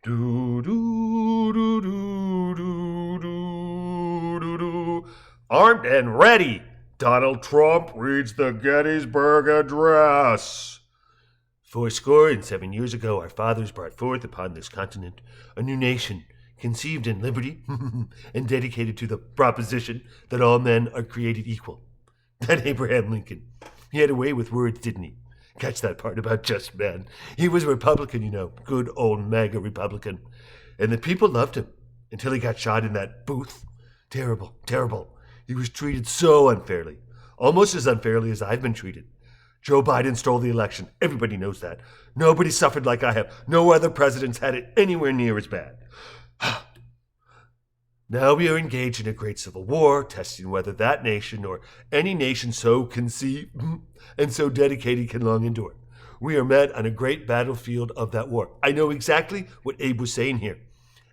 Do, do, do, do, do, do, do, do. Armed and ready, Donald Trump reads the Gettysburg Address. 7 years ago, our fathers brought forth upon this continent a new nation, conceived in liberty and dedicated to the proposition that all men are created equal. That Abraham Lincoln. He had a way with words, didn't he? Catch that part about just men. He was a Republican, you know, good old MAGA Republican. And the people loved him until he got shot in that booth. Terrible, terrible. He was treated so unfairly, almost as unfairly as I've been treated. Joe Biden stole the election. Everybody knows that. Nobody suffered like I have. No other presidents had it anywhere near as bad. Now we are engaged in a great civil war, testing whether that nation or any nation so conceived and so dedicated can long endure. We are met on a great battlefield of that war. I know exactly what Abe was saying here.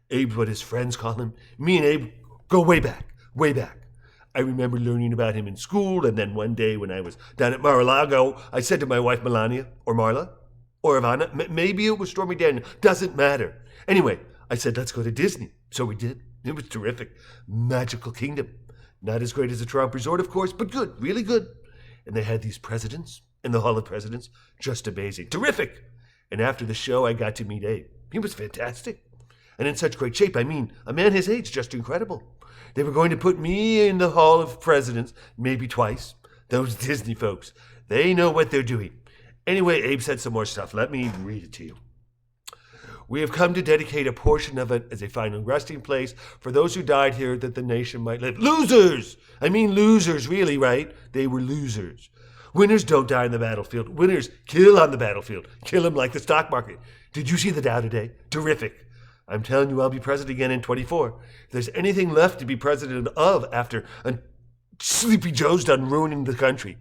Abe's what his friends call him. Me and Abe go way back, way back. I remember learning about him in school, and then one day when I was down at Mar-a-Lago, I said to my wife Melania, or Marla, or Ivana, maybe it was Stormy Daniel, doesn't matter. Anyway, I said, let's go to Disney. So we did. It was terrific. Magical kingdom. Not as great as a Trump resort, of course, but good, really good. And they had these presidents in the Hall of Presidents. Just amazing. Terrific. And after the show, I got to meet Abe. He was fantastic. And in such great shape. I mean, a man his age, just incredible. They were going to put me in the Hall of Presidents, maybe twice. Those Disney folks, they know what they're doing. Anyway, Abe said some more stuff. Let me read it to you. We have come to dedicate a portion of it as a final resting place for those who died here that the nation might live. Losers! I mean losers, really, right? They were losers. Winners don't die on the battlefield. Winners kill on the battlefield. Kill them like the stock market. Did you see the Dow today? Terrific. I'm telling you, I'll be president again in 24. If there's anything left to be president of after Sleepy Joe's done ruining the country.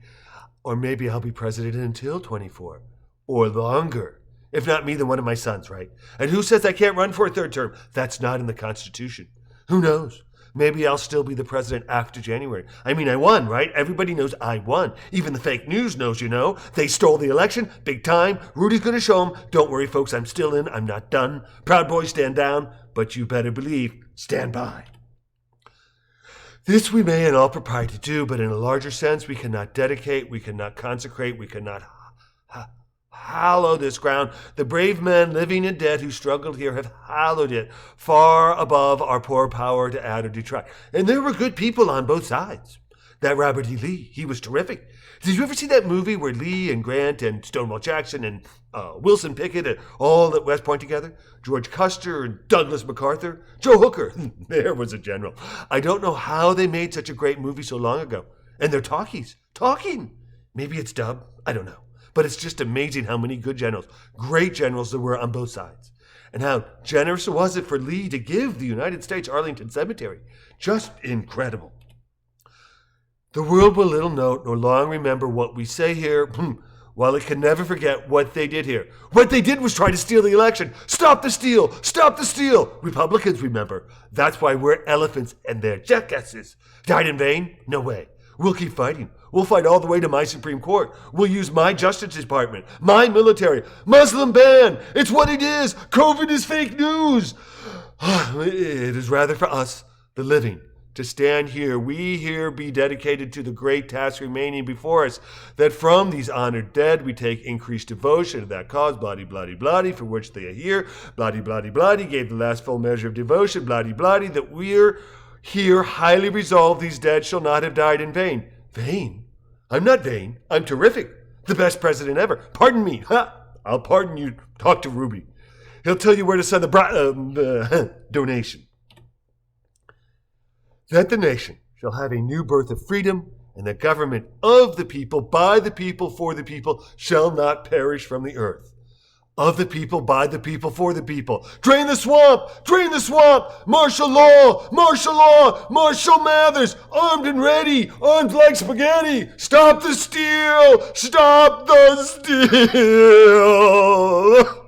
Or maybe I'll be president until 24. Or longer. If not me, then one of my sons, right? And who says I can't run for a third term? That's not in the Constitution. Who knows? Maybe I'll still be the president after January. I mean, I won, right? Everybody knows I won. Even the fake news knows, you know. They stole the election, big time. Rudy's gonna show them. Don't worry, folks, I'm still in. I'm not done. Proud Boys, stand down. But you better believe, stand by. This we may in all propriety do, but in a larger sense, we cannot dedicate, we cannot consecrate, we cannot hallow this ground. The brave men living and dead who struggled here have hallowed it far above our poor power to add or detract. And there were good people on both sides. That Robert E. Lee, he was terrific. Did you ever see that movie where Lee and Grant and Stonewall Jackson and Wilson Pickett and all at West Point together? George Custer and Douglas MacArthur? Joe Hooker, there was a general. I don't know how they made such a great movie so long ago. And they're talkies. Talking. Maybe it's dub. I don't know. But it's just amazing how many good generals, great generals there were on both sides. And how generous was it for Lee to give the United States Arlington Cemetery. Just incredible. The world will little note nor long remember what we say here, while it can never forget what they did here. What they did was try to steal the election. Stop the steal! Stop the steal! Republicans remember. That's why we're elephants and they're jackasses. Died in vain? No way. We'll keep fighting. We'll fight all the way to my Supreme Court. We'll use my Justice Department, my military, Muslim ban. It's what it is. COVID is fake news. It is rather for us, the living, to stand here, we here be dedicated to the great task remaining before us, that from these honored dead we take increased devotion to that cause, bloody, bloody, bloody, for which they are here, bloody, bloody, bloody, gave the last full measure of devotion, bloody, bloody, that we're here highly resolved these dead shall not have died in vain. Vain? I'm not vain. I'm terrific. The best president ever. Pardon me. I'll pardon you. Talk to Ruby. He'll tell you where to send the donation. That the nation shall have a new birth of freedom, and the government of the people, by the people, for the people, shall not perish from the earth. Of the people, by the people, for the people. Drain the swamp! Drain the swamp! Martial law! Martial law! Marshal Mathers! Armed and ready! Armed like spaghetti! Stop the steal! Stop the steal!